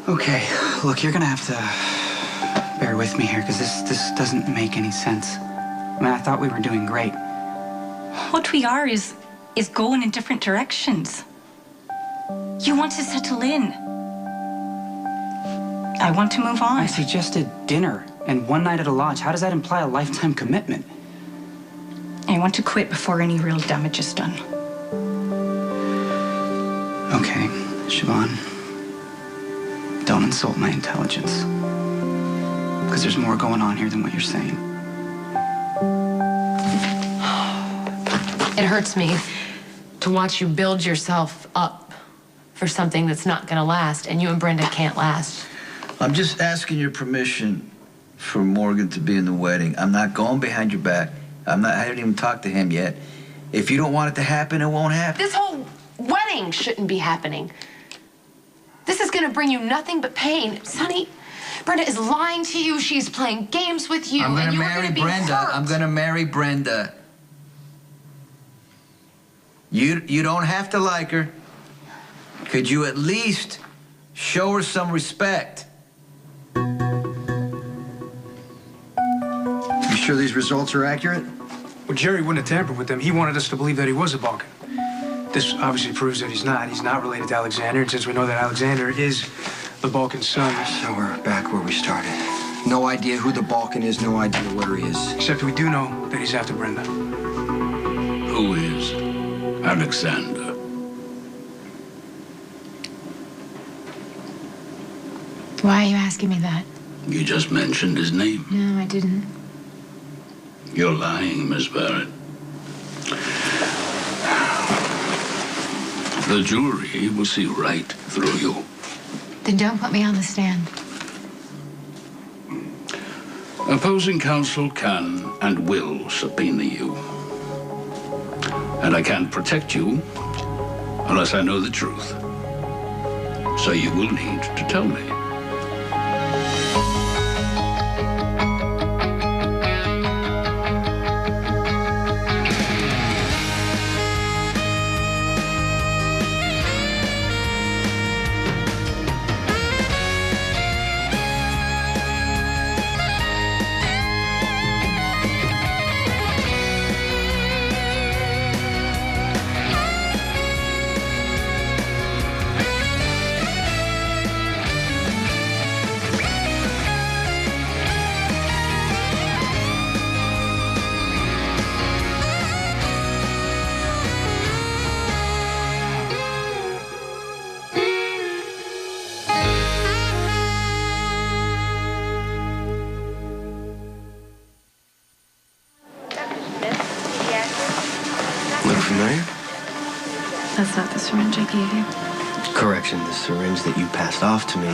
Okay, look, you're gonna have to bear with me here, because this doesn't make any sense. I mean, I thought we were doing great. What we are is going in different directions. You want to settle in. I want to move on. I suggested dinner and one night at a lodge. How does that imply a lifetime commitment? I want to quit before any real damage is done. Okay, Siobhan. Don't insult my intelligence. Because there's more going on here than what you're saying. It hurts me to watch you build yourself up for something that's not gonna last, and you and Brenda can't last. I'm just asking your permission for Morgan to be in the wedding. I'm not going behind your back. I haven't even talked to him yet. If you don't want it to happen, it won't happen. This whole wedding shouldn't be happening. This is gonna bring you nothing but pain. Sonny, Brenda is lying to you. She's playing games with you. I'm gonna and you marry are gonna be Brenda. hurt. I'm gonna marry Brenda. You don't have to like her. Could you at least show her some respect? You sure these results are accurate? Well, Jerry wouldn't have tampered with them. He wanted us to believe that he was a Balkan. This obviously proves that he's not. He's not related to Alexander, and since we know that Alexander is the Balkan's son... So we're back where we started. No idea who the Balkan is, no idea where he is. Except we do know that he's after Brenda. Who is Alexander? Why are you asking me that? You just mentioned his name. No, I didn't. You're lying, Miss Barrett. The jury will see right through you. Then don't put me on the stand. Opposing counsel can and will subpoena you. And I can't protect you unless I know the truth. So you will need to tell me. Look familiar? That's not the syringe I gave you. Correction, the syringe that you passed off to me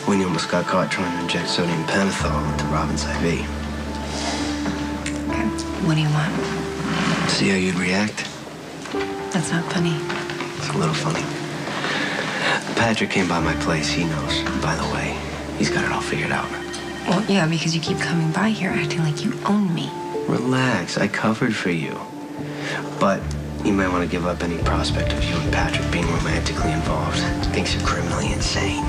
when you almost got caught trying to inject sodium pentothal into Robin's IV. Okay. What do you want? See how you'd react? That's not funny. It's a little funny. Patrick came by my place. He knows. By the way, he's got it all figured out. Well, yeah, because you keep coming by here acting like you own me. Relax. I covered for you. But you might want to give up any prospect of you and Patrick being romantically involved. Thinks you're criminally insane.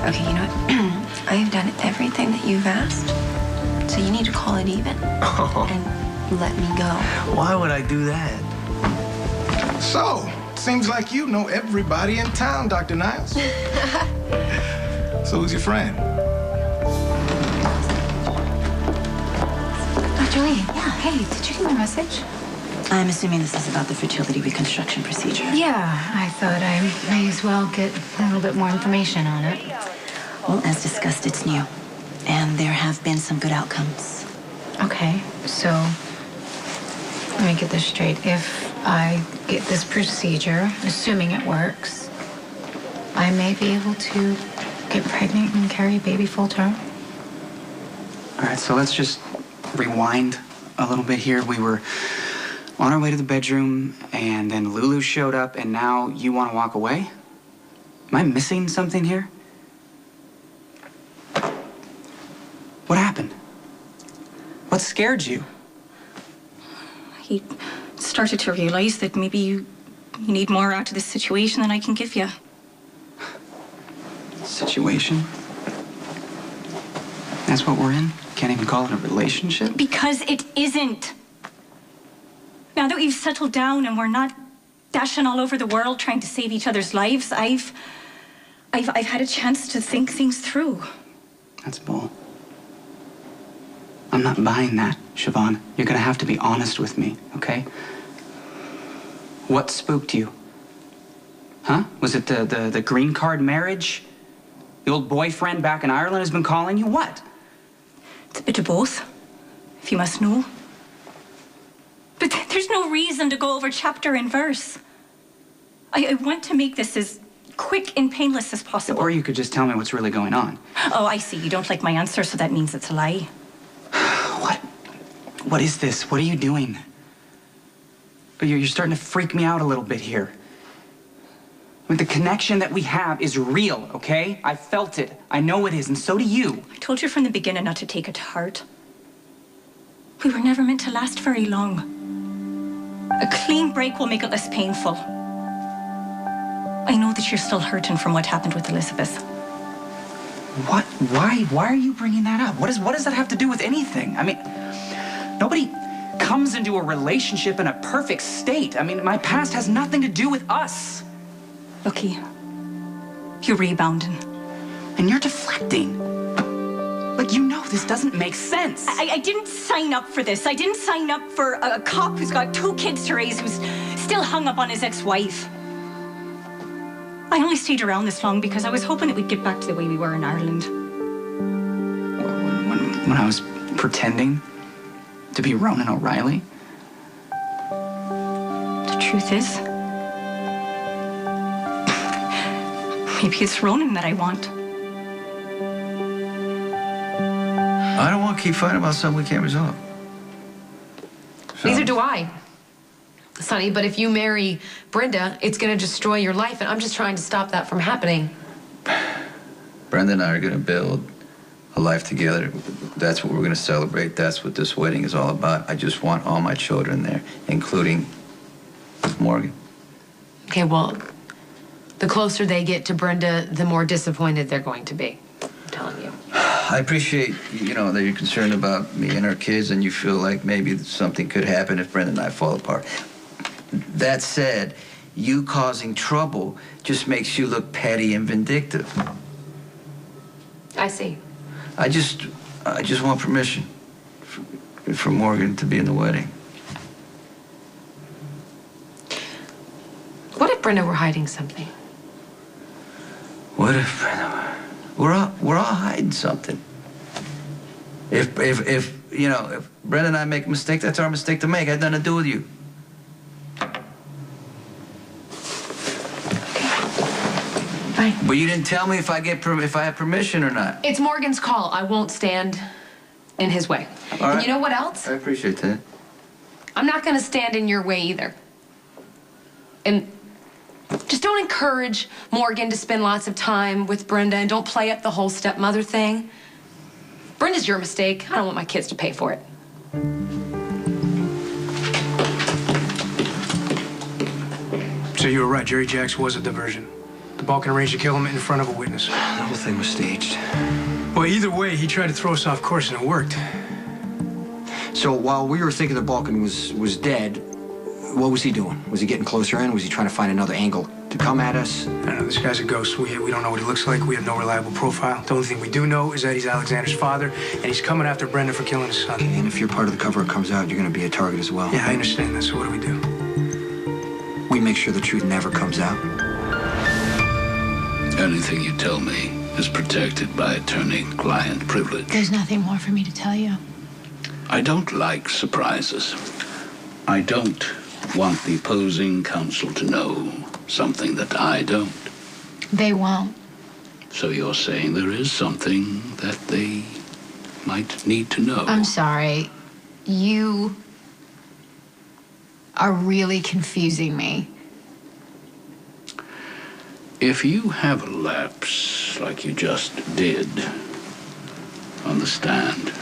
Okay, you know what? I have done everything that you've asked, so you need to call it even and let me go. Why would I do that? So, seems like you know everybody in town, Dr. Niles. So who's your friend? Julie, yeah, hey, did you get my message? I'm assuming this is about the fertility reconstruction procedure. Yeah, I thought I may as well get a little bit more information on it. Well, as discussed, it's new. And there have been some good outcomes. Okay, so let me get this straight. If I get this procedure, assuming it works, I may be able to get pregnant and carry a baby full term. All right, so let's just rewind a little bit here. We were on our way to the bedroom, and then Lulu showed up, and now you want to walk away? Am I missing something here? What happened? What scared you? He started to realize that maybe you need more out of this situation than I can give you. situation? That's what we're in? Can't even call it a relationship? Because it isn't. Now that we've settled down and we're not dashing all over the world trying to save each other's lives, I've had a chance to think things through. That's bull. I'm not buying that, Siobhan. You're gonna have to be honest with me, okay? What spooked you? Huh? Was it the green card marriage? The old boyfriend back in Ireland has been calling you? What? It's a bit of both, if you must know. But there's no reason to go over chapter and verse. I want to make this as quick and painless as possible. Or you could just tell me what's really going on. Oh, I see. You don't like my answer, so that means it's a lie. What is this? What are you doing? You're starting to freak me out a little bit here. I mean, the connection that we have is real, okay? I felt it. I know it is, and so do you. I told you from the beginning not to take it to heart. We were never meant to last very long. A clean break will make it less painful. I know that you're still hurting from what happened with Elizabeth. What? Why? Why are you bringing that up? What does that have to do with anything? I mean, nobody comes into a relationship in a perfect state. I mean, my past has nothing to do with us. Looky, you're rebounding. And you're deflecting. Like, you know this doesn't make sense. I didn't sign up for this. I didn't sign up for a cop who's got 2 kids to raise, who's still hung up on his ex-wife. I only stayed around this long because I was hoping that we'd get back to the way we were in Ireland. When I was pretending to be Ronan O'Reilly? The truth is, maybe it's Ronan that I want. I don't want to keep fighting about something we can't resolve. So. Neither do I, Sonny, but if you marry Brenda, it's going to destroy your life, and I'm just trying to stop that from happening. Brenda and I are going to build a life together. That's what we're going to celebrate. That's what this wedding is all about. I just want all my children there, including Morgan. Okay, well, the closer they get to Brenda, the more disappointed they're going to be. I'm telling you. I appreciate, that you're concerned about me and our kids, and you feel like maybe something could happen if Brenda and I fall apart. That said, you causing trouble just makes you look petty and vindictive. I see. I just want permission for Morgan to be in the wedding. What if Brenda were hiding something? What if Brenda we're all hiding something? If Brenda and I make a mistake, that's our mistake to make. It had nothing to do with you. Fine. But you didn't tell me if I have permission or not. It's Morgan's call. I won't stand in his way. All right. And you know what else? I appreciate that. I'm not going to stand in your way either. And just don't encourage Morgan to spend lots of time with Brenda, and don't play up the whole stepmother thing. Brenda's your mistake. I don't want my kids to pay for it. So you were right. Jerry Jacks was a diversion. The Balkan arranged to kill him in front of a witness. The whole thing was staged. Well, either way, he tried to throw us off course, and it worked. So while we were thinking the Balkan was dead, what was he doing? Was he getting closer in? Was he trying to find another angle to come at us? I don't know. This guy's a ghost. We don't know what he looks like. We have no reliable profile. The only thing we do know is that he's Alexander's father, and he's coming after Brenda for killing his son. And if you're part of the cover-up comes out, you're going to be a target as well. Yeah, I understand that. So what do we do? We make sure the truth never comes out. Anything you tell me is protected by attorney-client privilege. There's nothing more for me to tell you. I don't like surprises. I don't want the opposing counsel to know something that I don't. They won't. So you're saying there is something that they might need to know? I'm sorry. You are really confusing me. If you have a lapse like you just did on the stand,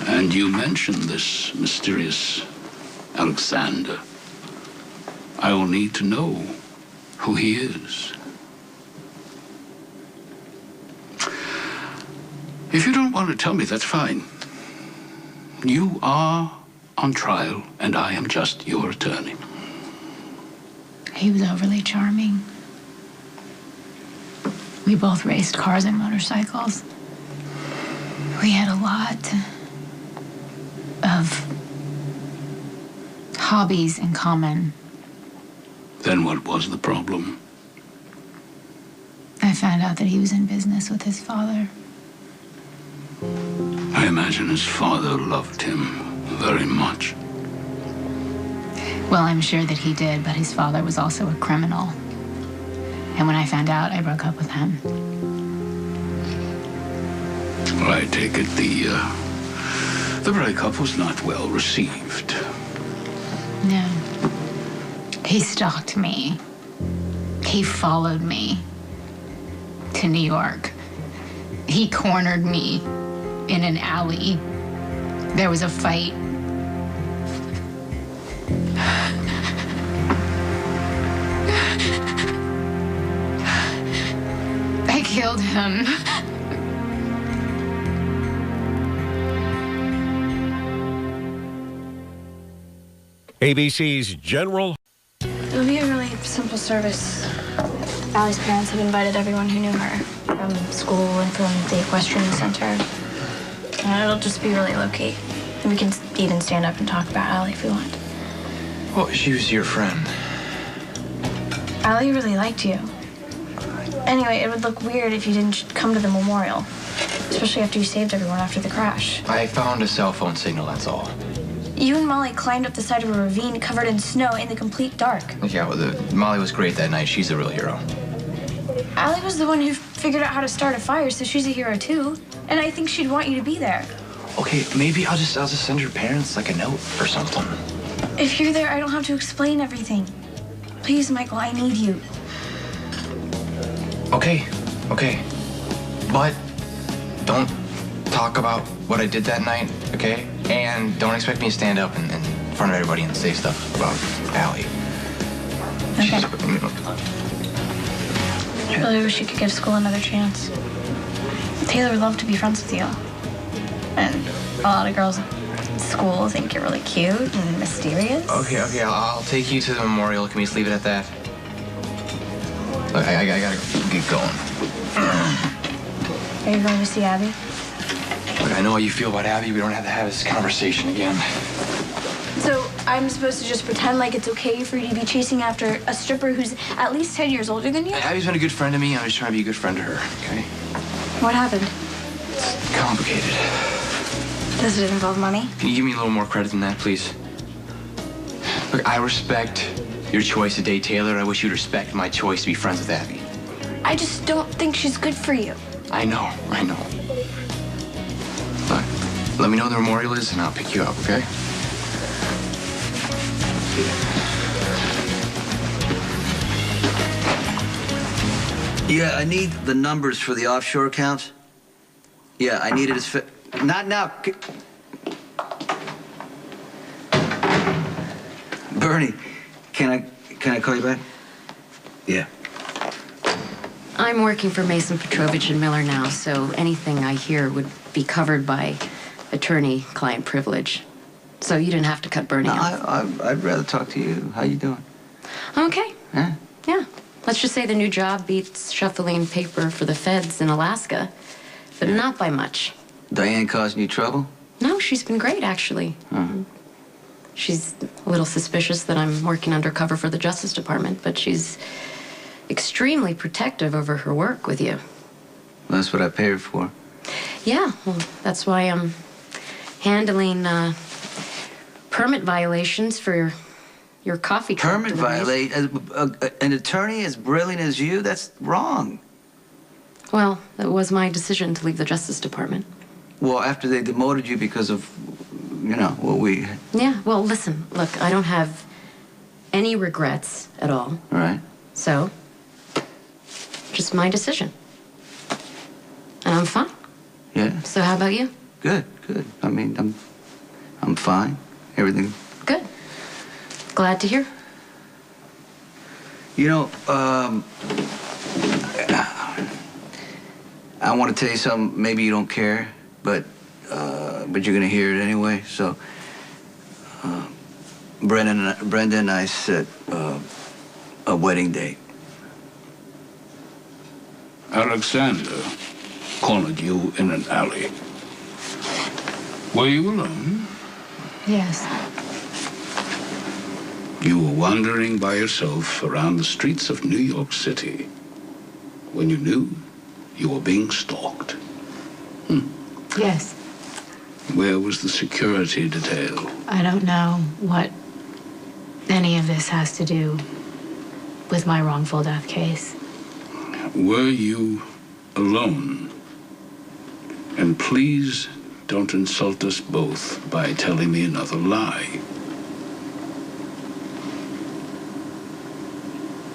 and you mention this mysterious Alexander, I will need to know who he is. If you don't want to tell me, that's fine. You are on trial, and I am just your attorney. He was overly charming. We both raced cars and motorcycles. We had a lot of hobbies in common. Then what was the problem? I found out that he was in business with his father. I imagine his father loved him very much. Well, I'm sure that he did, but his father was also a criminal. And when I found out, I broke up with him. Well, I take it the breakup was not well received. No. He stalked me. He followed me to New York. He cornered me in an alley. There was a fight. I killed him. ABC's General. It would be a really simple service. Allie's parents have invited everyone who knew her from school and from the equestrian center. And it'll just be really low-key. And we can even stand up and talk about Allie if we want. Well, she was your friend. Allie really liked you. Anyway, it would look weird if you didn't come to the memorial, especially after you saved everyone after the crash. I found a cell phone signal, that's all. You and Molly climbed up the side of a ravine covered in snow in the complete dark. Yeah, well, Molly was great that night. She's a real hero. Allie was the one who figured out how to start a fire, so she's a hero too. And I think she'd want you to be there. Okay, maybe I'll just send your parents like a note or something. If you're there, I don't have to explain everything. Please, Michael, I need you. Okay. But don't talk about what I did that night, okay? And don't expect me to stand up in front of everybody and say stuff about Allie. Okay. I really wish you could give school another chance. Taylor would love to be friends with you. And a lot of girls at school think you're really cute and mysterious. Okay, I'll take you to the memorial. Can we just leave it at that? Look, I gotta get going. Are you going to see Abby? Look, I know how you feel about Abby. We don't have to have this conversation again. So I'm supposed to just pretend like it's okay for you to be chasing after a stripper who's at least 10 years older than you? Abby's been a good friend to me. I'm just trying to be a good friend to her, okay? What happened? It's complicated. Does it involve money? Can you give me a little more credit than that, please? Look, I respect your choice to date Taylor. I wish you'd respect my choice to be friends with Abby. I just don't think she's good for you. I know. Look, let me know where the memorial is and I'll pick you up, okay? Yeah, I need the numbers for the offshore accounts. Yeah, I need it as not now. Bernie, can I call you back? Yeah. I'm working for Mason Petrovich and Miller now, so anything I hear would be covered by attorney-client privilege. So you didn't have to cut Bernie off. I'd rather talk to you. How you doing? Okay. Huh? Yeah. Let's just say the new job beats shuffling paper for the feds in Alaska, but not by much. Diane causing you trouble? No, she's been great, actually. She's a little suspicious that I'm working undercover for the Justice Department, but she's extremely protective over her work with you. That's what I pay her for. Yeah, well, that's why I'm handling permit violations for your coffee truck. Permit violate? An attorney as brilliant as you? That's wrong. Well, it was my decision to leave the Justice Department. Well, after they demoted you because of, what we... Yeah, well, listen, look, I don't have any regrets at all. All right. So, just my decision. And I'm fine. Yeah. So how about you? Good. I mean, I'm fine. Everything. Good. Glad to hear. I want to tell you something. Maybe you don't care, but you're gonna hear it anyway. So, Brenda and I set a wedding date. Alexander cornered you in an alley. Were you alone? Yes. You were wandering by yourself around the streets of New York City when you knew you were being stalked. Yes. Where was the security detail? I don't know what any of this has to do with my wrongful death case. Were you alone? And please don't insult us both by telling me another lie.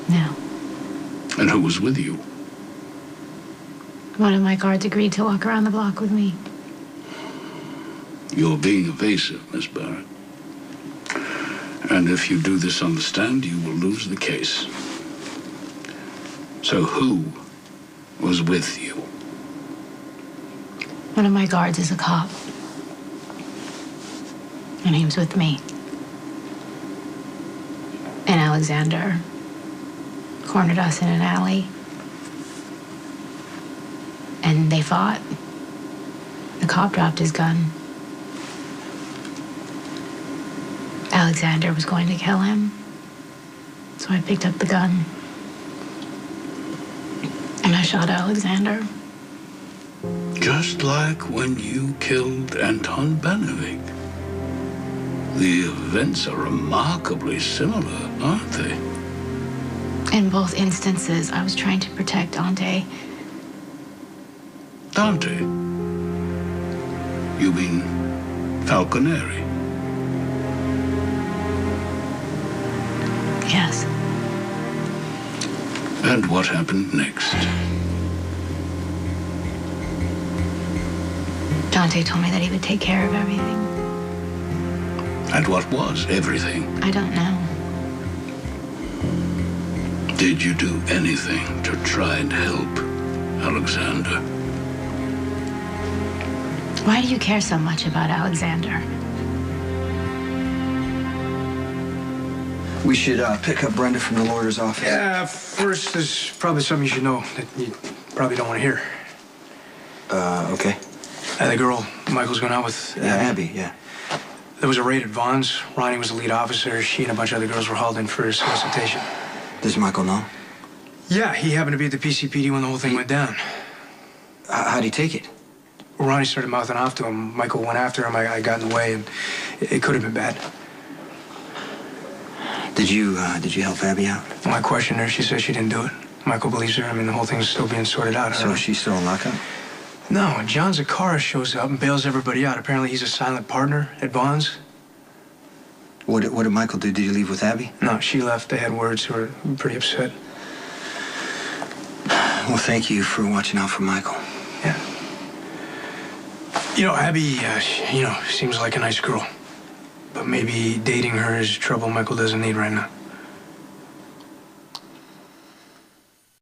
No. And who was with you? One of my guards agreed to walk around the block with me. You're being evasive, Miss Barrett. And if you do this on the stand, you will lose the case. So who was with you? One of my guards is a cop. And he was with me. And Alexander cornered us in an alley. And they fought. The cop dropped his gun. Alexander was going to kill him. So I picked up the gun. And I shot Alexander. Just like when you killed Anton Benevic. The events are remarkably similar, aren't they? In both instances, I was trying to protect Dante. Dante? You mean Falconeri? Yes. And what happened next? Dante told me that he would take care of everything. And what was everything? I don't know. Did you do anything to try and help Alexander? Why do you care so much about Alexander? We should pick up Brenda from the lawyer's office. Yeah, first, there's probably something you should know that you probably don't want to hear. Okay. The girl Michael's going out with. Abby, yeah. There was a raid at Vaughn's. Ronnie was the lead officer. She and a bunch of other girls were hauled in for solicitation. Does Michael know? Yeah, he happened to be at the PCPD when the whole thing went down. How'd he take it? Ronnie started mouthing off to him. Michael went after him. I got in the way, and it could have been bad. Did you help Abby out? When I questioned her, she said she didn't do it. Michael believes her. I mean, the whole thing's still being sorted out. So she's still in lockup? No, and John Zakara shows up and bails everybody out. Apparently, he's a silent partner at Vaughn's. What did Michael do? Did he leave with Abby? No, she left. They had words. They were pretty upset. Well, thank you for watching out for Michael. Yeah. You know, Abby, seems like a nice girl. But maybe dating her is trouble Michael doesn't need right now.